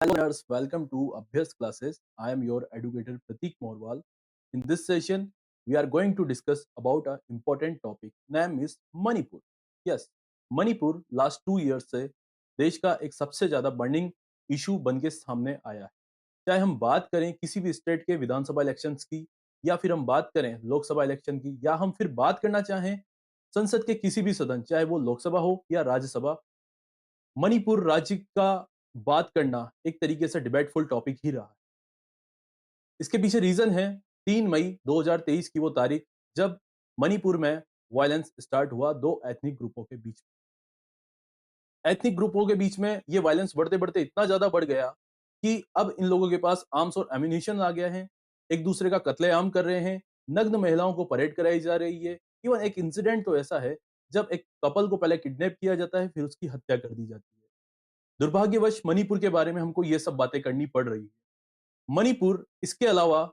Hello learners, welcome to Abhyas classes. I am your educator Pratik Morwal. In this session, we are going to discuss about an important topic. Name is Manipur. Yes, Manipur last 2 year से देश का एक सबसे ज्यादा burning issue बन के सामने आया है। चाहे हम बात करें किसी भी स्टेट के विधानसभा इलेक्शंस की, या फिर हम बात करें लोकसभा इलेक्शन की, या हम फिर बात करना चाहें संसद के किसी भी सदन, चाहे वो लोकसभा हो या राज्यसभा, मणिपुर राज्य का बात करना एक तरीके से डिबेटफुल टॉपिक ही रहा है। इसके पीछे रीजन है 3 मई 2023 की वो तारीख, जब मणिपुर में वायलेंस स्टार्ट हुआ दो एथनिक ग्रुपों के बीच में। एथनिक ग्रुपों के बीच में ये वायलेंस बढ़ते बढ़ते इतना ज्यादा बढ़ गया कि अब इन लोगों के पास आर्म्स और एम्यूनिशन आ गया है। एक दूसरे का कत्लेआम कर रहे हैं, नग्न महिलाओं को परेड कराई जा रही है। इवन एक इंसिडेंट तो ऐसा है जब एक कपल को पहले किडनैप किया जाता है, फिर उसकी हत्या कर दी जाती है। दुर्भाग्यवश मणिपुर के बारे में हमको ये सब बातें करनी पड़ रही है। मणिपुर इसके अलावा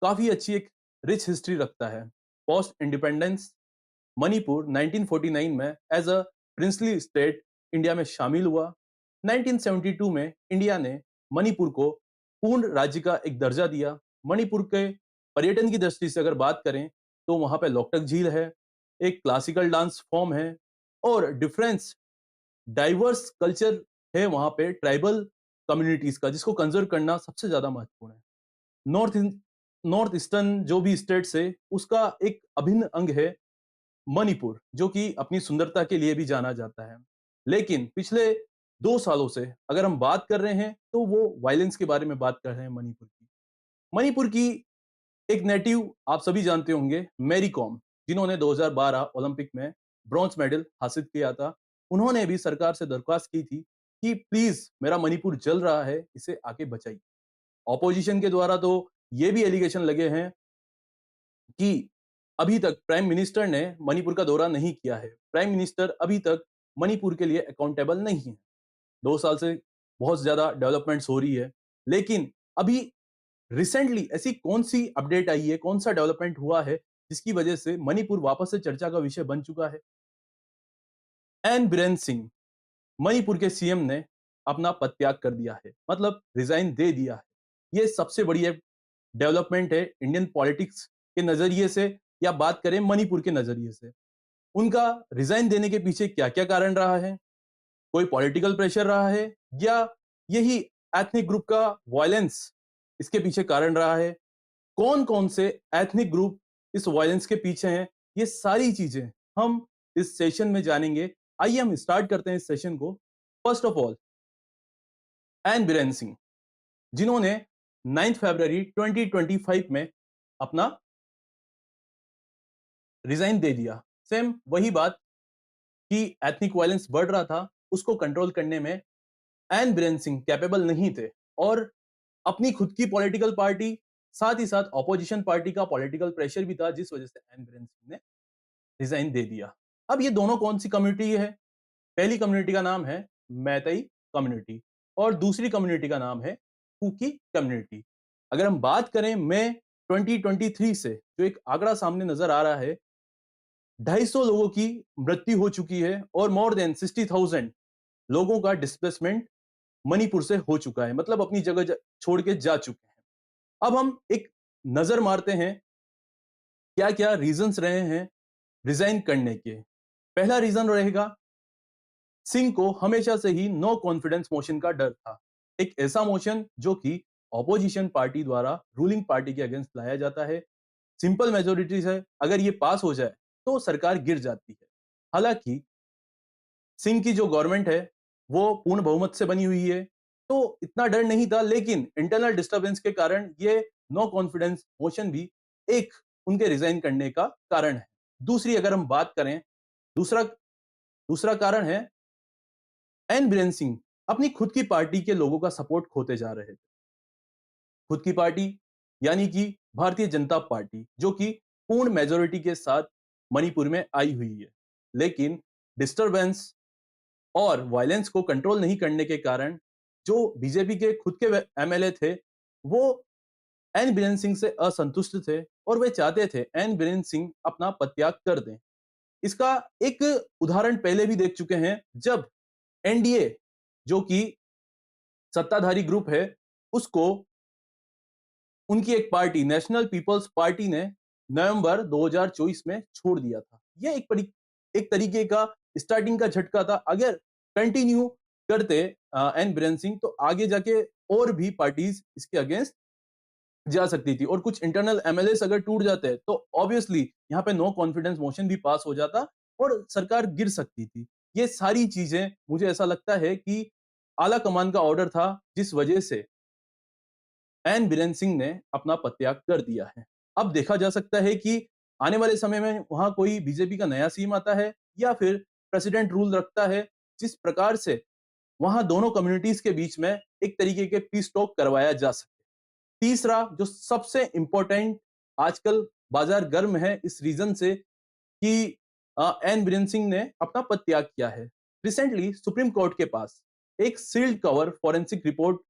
काफी अच्छी एक रिच हिस्ट्री रखता है। पोस्ट इंडिपेंडेंस मणिपुर 1949 में as a princely state India में शामिल हुआ। 1972 में इंडिया ने मणिपुर को पूर्ण राज्य का एक दर्जा दिया। मणिपुर के पर्यटन की दृष्टि से अगर बात करें तो वहां पे लोकटक झील है, एक क्लासिकल डांस फॉर्म है, और डिफरेंस डाइवर्स कल्चर है वहां पे ट्राइबल कम्युनिटीज का, जिसको कंजर्व करना सबसे ज्यादा महत्वपूर्ण है। नॉर्थ नॉर्थ ईस्टर्न जो भी स्टेट्स है उसका एक अभिन्न अंग है मणिपुर, जो कि अपनी सुंदरता के लिए भी जाना जाता है। लेकिन पिछले 2 सालों से अगर हम बात कर रहे हैं तो वो वायलेंस के बारे में बात कर रहे हैं मणिपुर की। मणिपुर की एक नेटिव आप सभी जानते होंगे, मैरी कॉम, जिन्होंने 2012 ओलंपिक में ब्रॉन्ज मेडल हासिल किया था। उन्होंने भी सरकार से दरख्वास्त की थी कि प्लीज मेरा मणिपुर जल रहा है, इसे आके बचाइए। ऑपोजिशन के द्वारा तो ये भी एलिगेशन लगे हैं कि अभी तक प्राइम मिनिस्टर ने मणिपुर का दौरा नहीं किया है। प्राइम मिनिस्टर अभी तक मणिपुर के लिए अकाउंटेबल नहीं है। 2 साल से बहुत ज्यादा डेवलपमेंट्स हो रही है, लेकिन अभी रिसेंटली ऐसी कौन सी अपडेट आई है, कौन सा डेवलपमेंट हुआ है जिसकी वजह से मणिपुर वापस से चर्चा का विषय बन चुका है? एन बिरेन सिंह, मणिपुर के सीएम ने अपना पद त्याग कर दिया है, मतलब रिजाइन दे दिया है। ये सबसे बड़ी एक डेवलपमेंट है इंडियन पॉलिटिक्स के नजरिए से, या बात करें मणिपुर के नजरिए से। उनका रिजाइन देने के पीछे क्या क्या कारण रहा है? कोई पॉलिटिकल प्रेशर रहा है, या यही एथनिक ग्रुप का वायलेंस इसके पीछे कारण रहा है? कौन कौन से एथनिक ग्रुप इस वायलेंस के पीछे हैं, ये सारी चीजें हम इस सेशन में जानेंगे। आइए हम स्टार्ट करते हैं इस सेशन को। First of all, N Biren Singh, जिन्होंने 9 फरवरी 2025 में अपना रिजाइन दे दिया। सेम वही बात कि एथनिक वायलेंस बढ़ रहा था, उसको कंट्रोल करने में एन बिरेन सिंह कैपेबल नहीं थे, और अपनी खुद की पॉलिटिकल पार्टी, साथ ही साथ ऑपोजिशन पार्टी का पॉलिटिकल प्रेशर भी था, जिस वजह से एन बिरेन सिंह ने रिजाइन दे दिया। अब ये दोनों कौन सी कम्युनिटी है? पहली कम्युनिटी का नाम है मैतई कम्युनिटी, और दूसरी कम्युनिटी का नाम है कुकी कम्युनिटी। अगर हम बात करें मई 2023 से जो एक आंकड़ा सामने नजर आ रहा है, 250 लोगों की मृत्यु हो चुकी है और मोर देन 60,000 लोगों का डिस्प्लेसमेंट मणिपुर से हो चुका है, मतलब अपनी जगह छोड़ के जा चुके हैं। अब हम एक नजर मारते हैं क्या क्या रीजंस रहे हैं रिजाइन करने के। पहला रीजन रहेगा, सिंह को हमेशा से ही नो कॉन्फिडेंस मोशन का डर था। एक ऐसा मोशन जो कि ऑपोजिशन पार्टी द्वारा रूलिंग पार्टी के अगेंस्ट लाया जाता है। सिंपल मेजोरिटी से अगर ये पास हो जाए तो सरकार गिर जाती है। हालांकि सिंह की जो गवर्नमेंट है वो पूर्ण बहुमत से बनी हुई है, तो इतना डर नहीं था, लेकिन इंटरनल डिस्टरबेंस के कारण ये नो कॉन्फिडेंस मोशन भी एक उनके रिजाइन करने का कारण है। दूसरी अगर हम बात करें, दूसरा दूसरा कारण है, एन बीरेन सिंह अपनी खुद की पार्टी के लोगों का सपोर्ट खोते जा रहे थे। खुद की पार्टी यानी कि भारतीय जनता पार्टी, जो कि पूर्ण मेजोरिटी के साथ मणिपुर में आई हुई है, लेकिन डिस्टरबेंस और वायलेंस को कंट्रोल नहीं करने के कारण जो बीजेपी के खुद के एमएलए थे, वो एन बीरेन सिंह से असंतुष्ट थे, और वे चाहते थे एन बीरेन सिंह अपना पदत्याग कर दें। इसका एक उदाहरण पहले भी देख चुके हैं, जब एनडीए, जो कि सत्ताधारी ग्रुप है, उसको उनकी एक पार्टी नेशनल पीपल्स पार्टी ने नवंबर 2024 में छोड़ दिया था। ये एक तरीके का स्टार्टिंग का झटका था। अगर कंटिन्यू करते एन बीरेन सिंह तो आगे जाके और भी पार्टीज इसके अगेंस्ट जा सकती थी और कुछ इंटरनल एमएलएस अगर टूट जाते तो ऑब्वियसली यहाँ पे नो कॉन्फिडेंस मोशन भी पास हो जाता और सरकार गिर सकती थी। ये सारी चीजें मुझे ऐसा लगता है कि आला कमान का ऑर्डर था जिस वजह से एन बीरेन सिंह ने अपना पदत्याग कर दिया है। अब देखा जा सकता है कि आने वाले समय में वहां कोई बीजेपी का नया सीएम आता है या फिर प्रेसिडेंट रूल रखता है, जिस प्रकार से वहां दोनों कम्युनिटीज के बीच में एक तरीके के पीस टॉक करवाया जा सके। तीसरा जो सबसे इंपॉर्टेंट, आजकल बाजार गर्म है इस रीजन से कि एन बीरेन सिंह ने अपना पद त्याग किया है। रिसेंटली सुप्रीम कोर्ट के पास एक सील्ड कवर फॉरेंसिक रिपोर्ट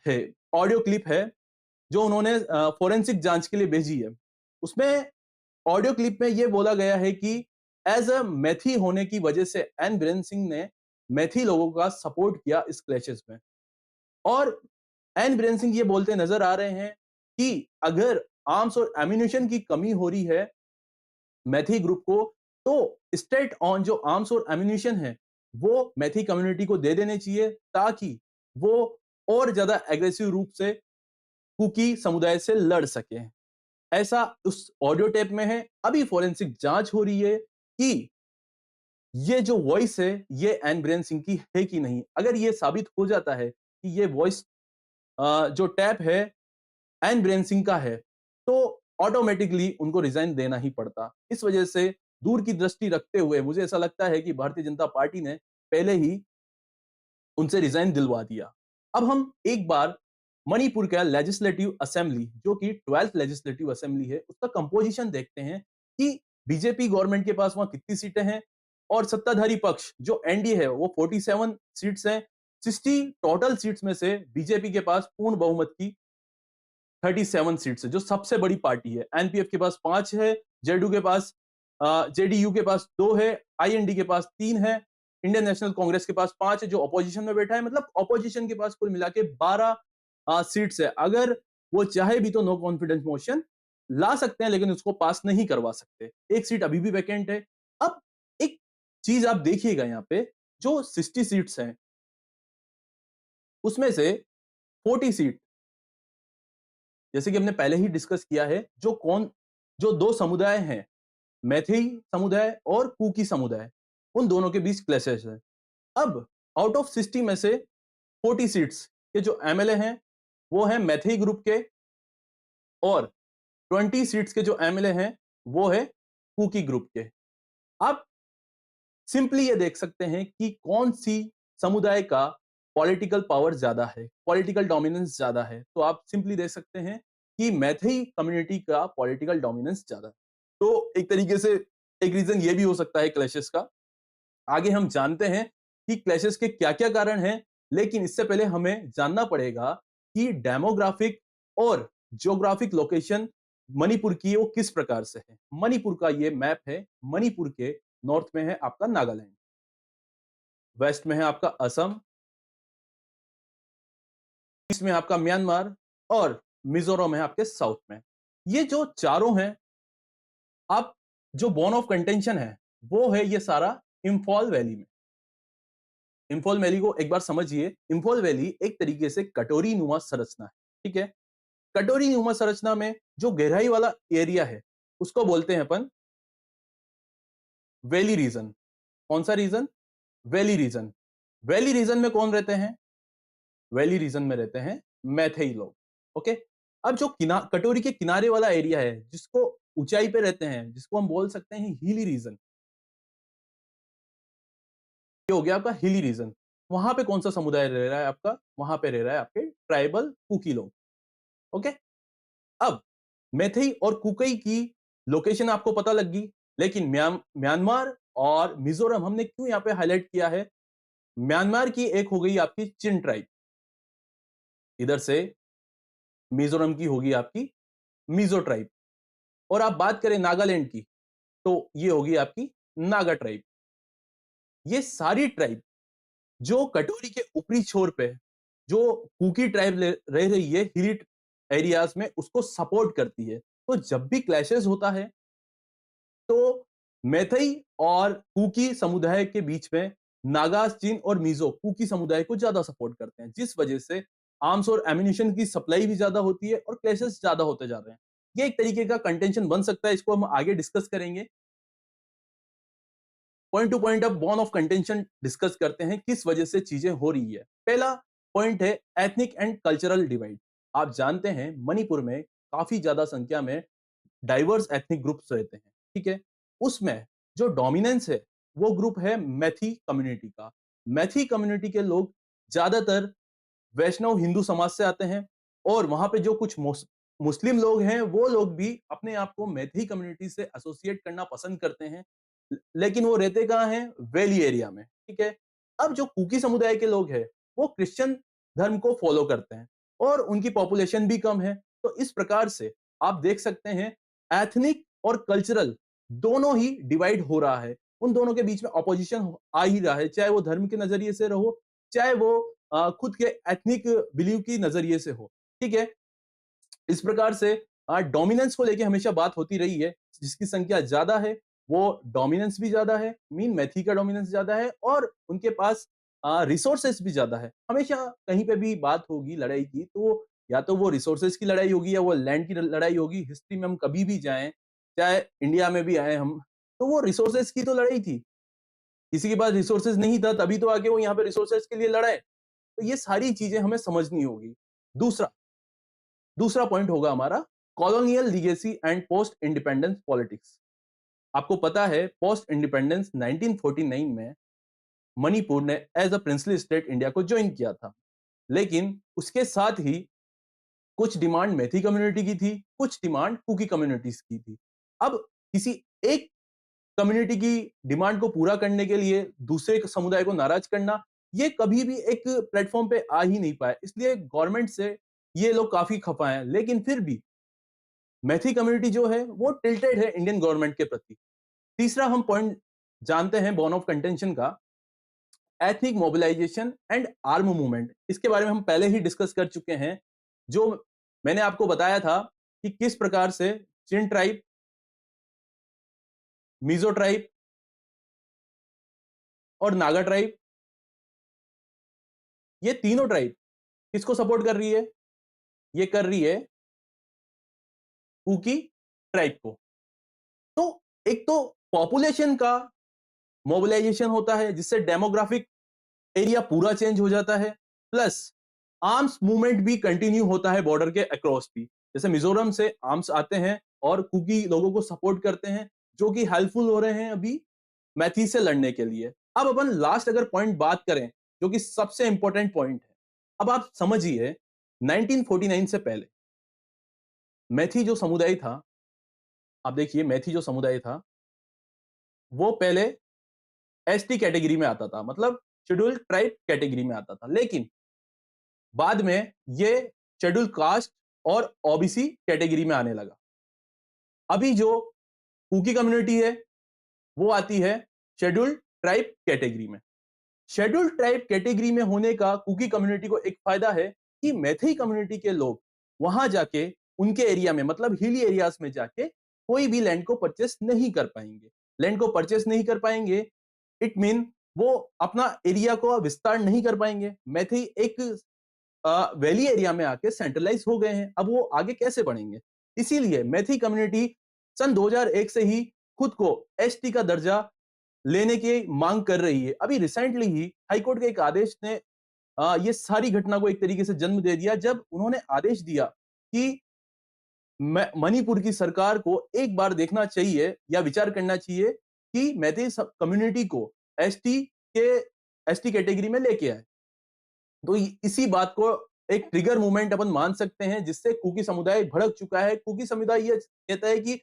है, ऑडियो क्लिप है जो उन्होंने फॉरेंसिक जांच के लिए भेजी है। उसमें ऑडियो क्लिप में यह बोला गया है कि एज अ मैथी होने की वजह से एन बीरेन सिंह ने मैथी लोगों का सपोर्ट किया इस क्लैशेस में। और एन बीरेन सिंह ये बोलते नजर आ रहे हैं कि अगर आर्म्स और एम्यूनिशन की कमी हो रही है मैथी ग्रुप को, तो स्टेट ऑन जो आर्म्स और एम्यूनिशन है वो मैथी कम्युनिटी को दे देने चाहिए ताकि वो और ज्यादा एग्रेसिव रूप से कुकी समुदाय से लड़ सके। ऐसा उस ऑडियो टेप में है। अभी फॉरेंसिक जांच हो रही है कि ये जो वॉइस है ये एन बीरेन सिंह की है कि नहीं। अगर ये साबित हो जाता है कि ये वॉइस जो टैप है एन बीरेन सिंह का है तो ऑटोमेटिकली उनको रिजाइन देना ही पड़ता। इस वजह से दूर की दृष्टि रखते हुए मुझे ऐसा लगता है कि भारतीय जनता पार्टी ने पहले ही उनसे रिजाइन दिलवा दिया। अब हम एक बार मणिपुर का लेजिस्लेटिव असेंबली जो कि 12th लेजिस्लेटिव असेंबली है उसका कंपोजिशन देखते हैं कि बीजेपी गवर्नमेंट के पास वहां कितनी सीटें हैं और सत्ताधारी पक्ष जो एनडीए है वो 47 सीट्स हैं। 60 टोटल सीट्स में से बीजेपी के पास पूर्ण बहुमत की 37 सीट्स है जो सबसे बड़ी पार्टी है। एनपीएफ के पास 5 है, जेडयू के पास जेडीयू के पास 2 है, आईएनडी के पास 3 है, इंडियन नेशनल कांग्रेस के पास 5 है जो अपोजिशन में बैठा है। मतलब अपोजिशन के पास कुल मिला के 12 सीट्स है। अगर वो चाहे भी तो नो कॉन्फिडेंस मोशन ला सकते हैं लेकिन उसको पास नहीं करवा सकते। एक सीट अभी भी वैकेंट है। अब एक चीज आप देखिएगा यहाँ पे जो 60 सीट्स हैं उसमें से 40 सीट जैसे कि हमने पहले ही डिस्कस किया है जो दो समुदाय हैं मैथी समुदाय और कुकी समुदाय, उन दोनों के बीच क्लैशेस है। अब आउट ऑफ 60 में से 40 सीट्स के जो एमएलए हैं वो हैं मैथी ग्रुप के और 20 सीट्स के जो एमएलए हैं वो है कुकी ग्रुप के। आप सिंपली ये देख सकते हैं कि कौन सी समुदाय का पॉलिटिकल पावर ज्यादा है, पॉलिटिकल डोमिनेंस ज्यादा है। तो आप सिंपली देख सकते हैं कि मैथई कम्युनिटी का पॉलिटिकल डोमिनेंस ज्यादा है। तो एक तरीके से एक रीजन ये भी हो सकता है क्लैशेस का। आगे हम जानते हैं कि क्लैशेस के क्या-क्या कारण हैं, लेकिन इससे पहले हमें जानना पड़ेगा कि डेमोग्राफिक और ज्योग्राफिक लोकेशन मणिपुर की वो किस प्रकार से है। मणिपुर का ये मैप है। मणिपुर के नॉर्थ में है आपका नागालैंड, वेस्ट में है आपका असम, ईस्ट में आपका म्यांमार और मिजोरम है आपके साउथ में। ये जो चारों हैं, आप जो बोन ऑफ कंटेंशन है वो है ये सारा इंफॉल वैली में। इंफॉल वैली को एक बार समझिए। इंफॉल वैली एक तरीके से कटोरी नुमा संरचना है। ठीक है, कटोरी नुमा संरचना में जो गहराई वाला एरिया है उसको बोलते हैं अपन वैली रीजन। कौन सा region? Valley region. Valley region में कौन रहते हैं? वैली रीजन में रहते हैं मैथई लोग। ओके, अब जो कटोरी के किनारे वाला एरिया है जिसको ऊंचाई पे रहते हैं, जिसको हम बोल सकते हैं हिली रीजन, ये हो गया आपका हिली रीजन। वहां पे कौन सा समुदाय रह रहा है आपका? वहां पे रह रहा है आपके ट्राइबल कुकी लोग। ओके, अब मेथई और कुकई की लोकेशन आपको पता लग गई, लेकिन म्यांमार और मिजोरम हमने क्यों यहाँ पे हाईलाइट किया है? म्यांमार की एक हो गई आपकी चिन ट्राइब, इधर से मिजोरम की होगी आपकी मिजो ट्राइब, और आप बात करें नागालैंड की तो ये होगी आपकी नागा ट्राइब। ये सारी ट्राइब जो कटोरी के ऊपरी छोर पे जो कुकी ट्राइब रह रही है हिली एरियाज में, उसको सपोर्ट करती है। तो जब भी क्लैशेस होता है, तो मैथई और कुकी समुदाय के बीच में नागास, चिन और मिजो कुकी समुदाय को ज्यादा सपोर्ट करते हैं, जिस वजह से आर्म्स और एम्यूनिशन की सप्लाई भी ज्यादा होती है और क्लैशेस ज्यादा होते जा रहे हैं। ये एक तरीके का कंटेंशन बन सकता है, इसको हम आगे डिस्कस करेंगे। पॉइंट टू पॉइंट अब बॉर्न ऑफ कंटेंशन डिस्कस करते हैं, किस वजह से चीजें हो रही है। पहला पॉइंट है एथनिक एंड कल्चरल डिवाइड। आप जानते हैं मणिपुर में काफी ज्यादा संख्या में डाइवर्स एथनिक ग्रुप्स रहते हैं, ठीक है। उसमें जो डोमिनेंस है वो ग्रुप है मैथी कम्युनिटी का। मैथी कम्युनिटी के लोग ज्यादातर वैष्णव हिंदू समाज से आते हैं, और वहां पे जो कुछ मुस्लिम लोग हैं वो लोग भी अपने आप को मैथी कम्युनिटी से एसोसिएट करना पसंद करते हैं। लेकिन वो रहते कहाँ हैं? वैली एरिया में, ठीक है। अब जो कुकी समुदाय के लोग हैं वो क्रिश्चियन धर्म को फॉलो करते हैं, और उनकी पॉपुलेशन भी कम है। तो इस प्रकार से आप देख सकते हैं एथनिक और कल्चरल दोनों ही डिवाइड हो रहा है। उन दोनों के बीच में ऑपोजिशन आ ही रहा है, चाहे वो धर्म के नजरिए से रहो, चाहे वो खुद के एथनिक बिलीव की नजरिए से हो, ठीक है। इस प्रकार से डोमिनेंस को लेके हमेशा बात होती रही है। जिसकी संख्या ज्यादा है वो डोमिनेंस भी ज्यादा है, मीन मैथी का डोमिनेंस ज्यादा है, और उनके पास रिसोर्सेस भी ज्यादा है। हमेशा कहीं पे भी बात होगी लड़ाई की, तो या तो वो रिसोर्सेस की लड़ाई होगी या वो लैंड की लड़ाई होगी। हिस्ट्री में हम कभी भी जाएं, चाहे इंडिया में भी आए हम, तो वो रिसोर्सेस की तो लड़ाई थी। किसी के पास रिसोर्सेज नहीं था, तभी तो आके वो यहाँ पे रिसोर्सेज के लिए लड़ाए। तो ये सारी चीजें हमें समझनी होगी। दूसरा दूसरा पॉइंट होगा हमारा colonial legacy and post independence politics. आपको पता है पोस्ट इंडिपेंडेंस 1949 में मणिपुर ने as a princely state India को ज्वाइन किया था। लेकिन उसके साथ ही कुछ डिमांड मैथी कम्युनिटी की थी, कुछ डिमांड कुकी कम्युनिटीज की थी। अब किसी एक कम्युनिटी की डिमांड को पूरा करने के लिए दूसरे समुदाय को नाराज करना, ये कभी भी एक प्लेटफॉर्म पे आ ही नहीं पाया। इसलिए गवर्नमेंट से ये लोग काफी खफा हैं। लेकिन फिर भी मैथी कम्युनिटी जो है वो टिल्टेड है इंडियन गवर्नमेंट के प्रति। तीसरा हम पॉइंट जानते हैं बॉर्न ऑफ कंटेंशन का, ethnic mobilization and arm movement. इसके बारे में हम पहले ही डिस्कस कर चुके हैं। जो मैंने आपको बताया था कि किस प्रकार से चिन ट्राइब, मिजो ट्राइब और नागा ट्राइब, ये तीनों ट्राइब किसको सपोर्ट कर रही है? ये कर रही है कुकी ट्राइब को। तो एक तो पॉपुलेशन का मोबिलाइजेशन होता है, जिससे डेमोग्राफिक एरिया पूरा चेंज हो जाता है, प्लस आर्म्स मूवमेंट भी कंटिन्यू होता है बॉर्डर के अक्रॉस भी। जैसे मिजोरम से आर्म्स आते हैं और कुकी लोगों को सपोर्ट करते हैं, जो कि हेल्पफुल हो रहे हैं अभी मैथी से लड़ने के लिए। अब अपन लास्ट अगर पॉइंट बात करें, जो कि सबसे इंपॉर्टेंट पॉइंट है। अब आप समझिए 1949 से पहले मैथी जो समुदाय था, आप देखिए मैथी जो समुदाय था वो पहले एसटी कैटेगरी में आता था, मतलब शेड्यूल्ड ट्राइब कैटेगरी में आता था। लेकिन बाद में ये शेड्यूल कास्ट और ओबीसी कैटेगरी में आने लगा। अभी जो कुकी कम्युनिटी है वो आती है शेड्यूल्ड ट्राइब कैटेगरी में। शेड्यूल्ड ट्राइब कैटेगरी में होने का कुकी कम्युनिटी को एक फायदा है कि मैथई कम्युनिटी के लोग वहां जाके उनके एरिया में, मतलब हिली एरियाज में जाके कोई भी लैंड को परचेस नहीं कर पाएंगे। लैंड को परचेस नहीं कर पाएंगे, इट मीन वो अपना एरिया को विस्तार नहीं कर पाएंगे। मैथई एक वैली एरिया में आके सेंट्रलाइज हो गए हैं। अब वो आगे कैसे बढ़ेंगे? इसीलिए मैथी कम्युनिटी सन 2001 से ही खुद को एसटी का दर्जा लेने की मांग कर रही है। अभी रिसेंटली ही हाईकोर्ट के एक आदेश ने ये सारी घटना को एक तरीके से जन्म दे दिया, जब उन्होंने आदेश दिया कि मणिपुर की सरकार को एक बार देखना चाहिए या विचार करना चाहिए कि मैथी कम्युनिटी को एसटी के एसटी कैटेगरी में लेके आए। तो इसी बात को एक ट्रिगर मूवमेंट अपन मान सकते हैं, जिससे कुकी समुदाय भड़क चुका है। कुकी समुदाय ये कहता है कि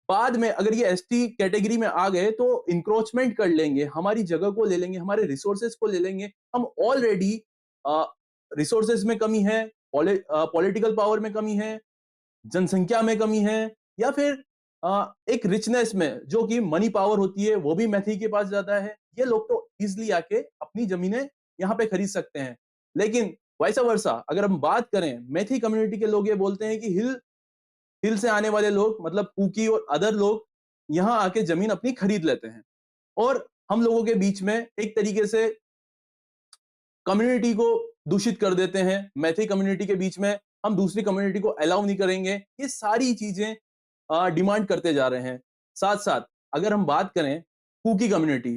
बाद में अगर ये एसटी कैटेगरी में आ गए तो इंक्रोचमेंट कर लेंगे, हमारी जगह को ले लेंगे, हमारे रिसोर्सेज को ले लेंगे। हम ऑलरेडी रिसोर्सेज में कमी है, पॉलिटिकल पावर में कमी है, जनसंख्या में कमी है, या फिर एक रिचनेस में जो कि मनी पावर होती है वो भी मैथी के पास ज्यादा है। ये लोग तो इजिली आके अपनी जमीनें यहाँ पे खरीद सकते हैं। लेकिन वैसा वर्सा अगर हम बात करें मैथी कम्युनिटी के लोग ये बोलते हैं कि हिल हिल से आने वाले लोग मतलब कुकी और अदर लोग यहाँ आके जमीन अपनी खरीद लेते हैं और हम लोगों के बीच में एक तरीके से कम्युनिटी को दूषित कर देते हैं। मैथी कम्युनिटी के बीच में हम दूसरी कम्युनिटी को अलाउ नहीं करेंगे। ये सारी चीजें डिमांड करते जा रहे हैं। साथ-साथ अगर हम बात करें कुकी कम्युनिटी,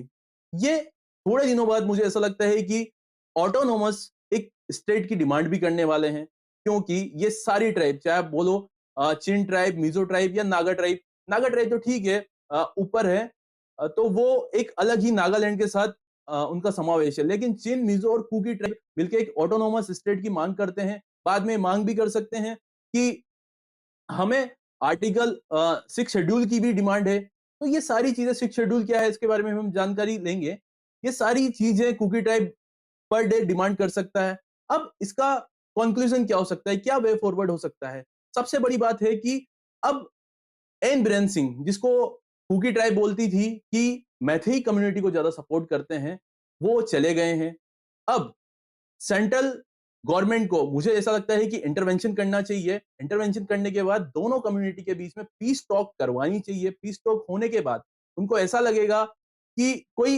ये थोड़े दिनों बाद मुझे ऐसा लगता है कि ऑटोनॉमस एक स्टेट की डिमांड भी करने वाले हैं, क्योंकि ये सारी ट्राइब चाहे आप बोलो चिन ट्राइब, मिज़ो ट्राइब या नागा ट्राइब तो ठीक है ऊपर है तो वो एक अलग ही नागालैंड के साथ उनका समावेश है। लेकिन चिन, मिज़ो और कुकी ट्राइब मिलके एक ऑटोनॉमस स्टेट की मांग करते हैं। बाद में मांग भी कर सकते हैं कि हमें आर्टिकल 6 शेड्यूल की भी डिमांड है। तो ये सारी चीज़ें 6 शेड्यूल क्या है इसके बारे में हम जानकारी लेंगे। ये सारी चीज़ें कुकी ट्राइब पर डे डिमांड कर सकता है। अब इसका कन्क्लूज़न क्या हो सकता है? क्या वे फॉरवर्ड हो सकता है? सबसे बड़ी बात है कि अब एन बिरेन सिंह जिसको कुकी ट्राइब बोलती थी कि मैथई कम्युनिटी को ज़्यादा सपोर्ट करते हैं, वो चले गए हैं। अब सेंट्रल गवर्नमेंट को मुझे ऐसा लगता है कि इंटरवेंशन करना चाहिए। इंटरवेंशन करने के बाद दोनों कम्युनिटी के बीच में पीस टॉक करवानी चाहिए। पीस टॉक होने के बाद उनको ऐसा लगेगा कि कोई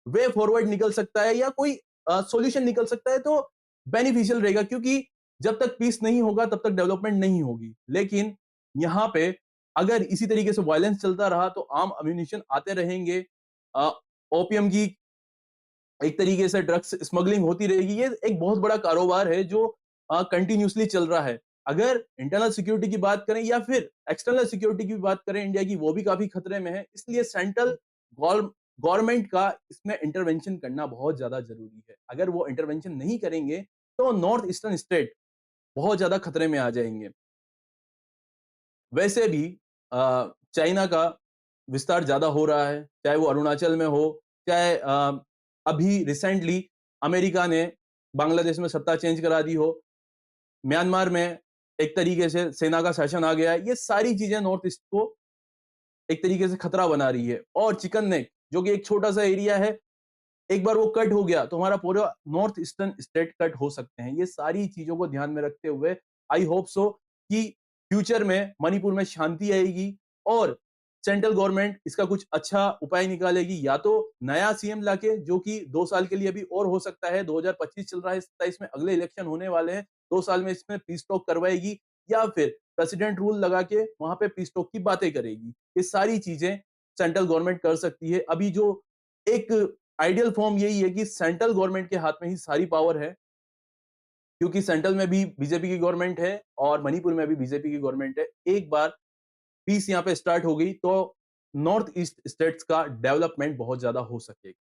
वे फॉरवर्ड निकल सकता है या कोई सॉल्यूशन निकल सकता है तो बेनिफिशियल रहेगा क्योंकि जब तक पीस नहीं होगा तब तक डेवलपमेंट नहीं होगी। लेकिन यहाँ पे अगर इसी तरीके से वायलेंस चलता रहा तो आर्म अम्यूनिशन आते रहेंगे। अ, ओपीएम की एक तरीके से ड्रग्स स्मगलिंग होती रहेगी। ये एक बहुत बड़ा कारोबार है जो कंटिन्यूअसली चल रहा है। अगर इंटरनल सिक्योरिटी की बात करें या फिर एक्सटर्नल सिक्योरिटी की बात करें इंडिया की, वो भी काफ़ी खतरे में है। इसलिए सेंट्रल गॉर गवर्नमेंट का इसमें इंटरवेंशन करना बहुत ज़्यादा ज़रूरी है। अगर वो इंटरवेंशन नहीं करेंगे, तो नॉर्थ ईस्टर्न स्टेट बहुत ज़्यादा खतरे में आ जाएँगे। वैसे भी चाइना का विस्तार ज़्यादा हो रहा है, चाहे वो अरुणाचल में हो, चाहे अभी रिसेंटली अमेरिका ने बांग्लादेश में सत्ता चेंज करा दी हो, म्यांमार में एक तरीके से सेना का शासन आ गया है, ये सारी चीज़ें नॉर्थ ईस्ट को एक तरीके से खतरा बना रही है और चिकन नेक जो कि एक छोटा-सा एरिया है, एक बार वो कट हो गया तो हमारा पूरा नॉर्थ ईस्टर्न स्टेट कट हो सकते हैं। ये सारी चीज़ों को ध्यान में रखते हुए आई होप सो कि फ्यूचर में मणिपुर में शांति आएगी और सेंट्रल गवर्नमेंट इसका कुछ अच्छा उपाय निकालेगी या तो नया सीएम लाके जो कि 2 साल के लिए अभी और हो सकता है, 2025 चल रहा है, 27 में अगले इलेक्शन होने वाले हैं, 2 साल में इसमें पीस टॉक करवाएगी या फिर प्रेसिडेंट रूल लगा के वहाँ पे पीस टॉक की बातें करेगी। ये सारी चीज़ें सेंट्रल गवर्नमेंट कर सकती है। अभी जो एक आइडियल फॉर्म यही है कि सेंट्रल गवर्नमेंट के हाथ में ही सारी पावर है, क्योंकि सेंट्रल में भी बीजेपी की गवर्नमेंट है और मणिपुर में भी बीजेपी की गवर्नमेंट है। एक बार पीस यहाँ पे स्टार्ट हो गई तो नॉर्थ ईस्ट स्टेट्स का डेवलपमेंट बहुत ज़्यादा हो सकेगा।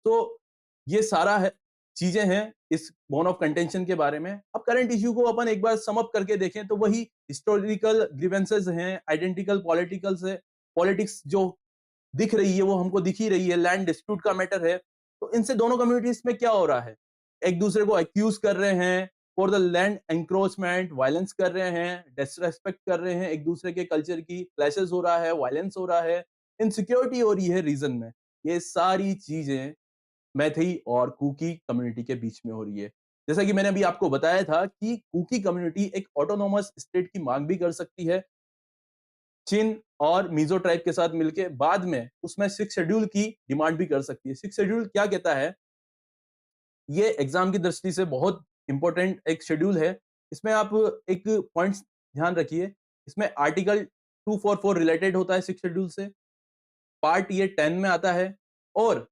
तो ये सारा है चीज़ें हैं इस बोन ऑफ कंटेंशन के बारे में। अब करंट इश्यू को अपन एक बार सम अप करके देखें तो वही हिस्टोरिकल ग्रीवेंसेस हैं, आइडेंटिकल पॉलिटिकल्स है, पॉलिटिक्स जो दिख रही है वो हमको दिख ही रही है, लैंड डिस्प्यूट का मैटर है। तो इनसे दोनों कम्युनिटीज में क्या हो रहा है? एक दूसरे को एक्यूज कर रहे हैं for the land encroachment, violence कर रहे हैं, डिसरेस्पेक्ट कर रहे हैं, एक दूसरे के कल्चर की क्लैशेस हो रहा है, वायलेंस हो रहा है, इनसिक्योरिटी हो रही है रीजन में। ये सारी चीजें मैथई और कुकी कम्युनिटी के बीच में हो रही है। जैसा कि मैंने अभी आपको बताया था कि कुकी कम्युनिटी एक ऑटोनॉमस स्टेट की मांग भी कर सकती है चिन और मिज़ो ट्राइब के साथ मिलके बाद में उसमें 6 शेड्यूल की डिमांड भी कर सकती है। 6 शेड्यूल क्या कहता है? ये एग्ज़ाम की दृष्टि से बहुत इम्पोर्टेंट एक शेड्यूल है। इसमें आप एक पॉइंट्स ध्यान रखिए, इसमें आर्टिकल 244 रिलेटेड होता है 6 शेड्यूल से, पार्ट ये 10 में आता है और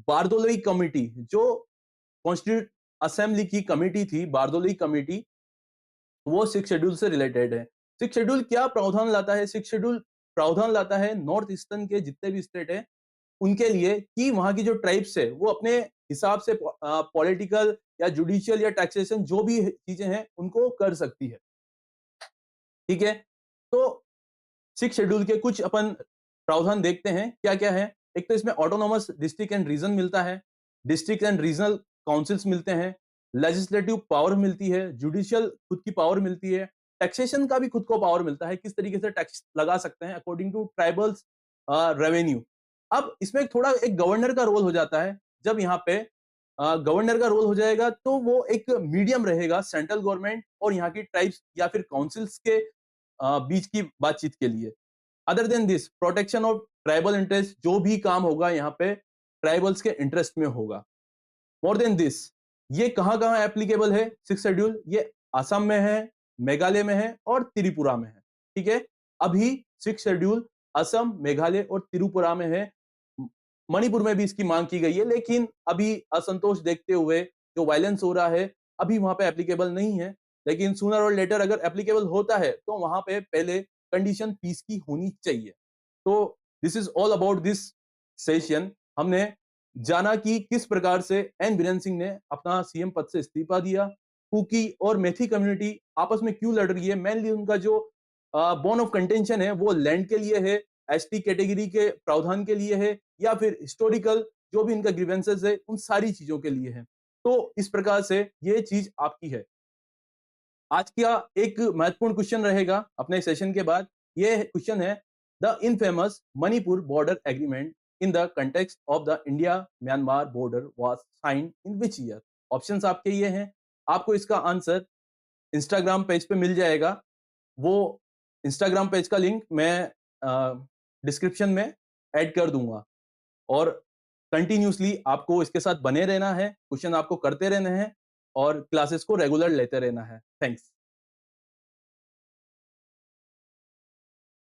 बारदोलोई कमिटी जो कॉन्स्टिट्यूट असेंबली की कमिटी थी, बारदोलोई कमिटी वो 6 शेड्यूल से रिलेटेड है। 6 शेड्यूल क्या प्रावधान लाता है? 6 शेड्यूल प्रावधान लाता है नॉर्थ ईस्टर्न के जितने भी स्टेट हैं, उनके लिए कि वहाँ की जो ट्राइब्स है, वो अपने हिसाब से पॉलिटिकल या जुडिशियल या टैक्सेशन जो भी चीज़ें हैं, उनको कर सकती है। ठीक है? तो 6 शेड्यूल के कुछ अपन प्रावधान देखते हैं, क्या-क्या है? एक तो इसमें ऑटोनॉमस डिस्ट्रिक्ट एंड रीजन मिलता है, डिस्ट्रिक्ट एंड रीजनल काउंसिल्स मिलते हैं, लेजिस्लेटिव पावर मिलती है, जुडिशियल खुद की पावर मिलती है, टैक्सेशन का भी खुद को पावर मिलता है, किस तरीके से टैक्स लगा सकते हैं अकॉर्डिंग टू ट्राइबल्स रेवेन्यू। अब इसमें थोड़ा एक गवर्नर का रोल हो जाता है, जब यहाँ पे गवर्नर का रोल हो जाएगा, तो वो एक मीडियम रहेगा सेंट्रल गवर्नमेंट और यहाँ की ट्राइब्स या फिर काउंसिल्स के बीच की बातचीत के लिए। Other than this protection of tribal interest, जो भी काम होगा यहाँ पे ट्राइबल्स के इंटरेस्ट में होगा। मोर देन दिस, ये कहाँ कहाँ एप्लीकेबल है सिक्स शेड्यूल? ये असम में है, मेघालय में है और त्रिपुरा में है। ठीक है, अभी सिक्स शेड्यूल असम, मेघालय और त्रिपुरा में है। मणिपुर में भी इसकी मांग की गई है, लेकिन अभी असंतोष देखते हुए जो वायलेंस हो रहा है, अभी वहां पे एप्लीकेबल नहीं है। लेकिन सूनर और लेटर अगर एप्लीकेबल होता है तो वहां पे पहले कंडीशन पीस की होनी चाहिए। तो this is all about this session. हमने जाना कि किस प्रकार से एन बीरेन सिंह ने अपना सीएम पद से इस्तीफा दिया, कुकी और मेथी कम्युनिटी आपस में क्यों लड़ रही है। मेनली उनका जो बोन ऑफ कंटेंशन है वो लैंड के लिए है, एसटी कैटेगरी के प्रावधान के लिए है, या फिर हिस्टोरिकल जो भी इनका ग्रीवेंसेस है उन सारी चीजों के लिए है। तो इस प्रकार से ये चीज आपकी है। आज का एक महत्वपूर्ण क्वेश्चन रहेगा अपने सेशन के बाद। ये क्वेश्चन है, the infamous Manipur border agreement in the context of the India Myanmar border was signed in which year? Options आपके ये हैं। आपको इसका आंसर इंस्टाग्राम पेज पे मिल जाएगा। वो इंस्टाग्राम पेज का लिंक मैं डिस्क्रिप्शन में ऐड कर दूंगा। और कंटिन्यूसली आपको इसके साथ बने रहना है, क्वेश्चन आपको करते रहना है और क्लासेस को रेगुलर लेते रहना है। थैंक्स।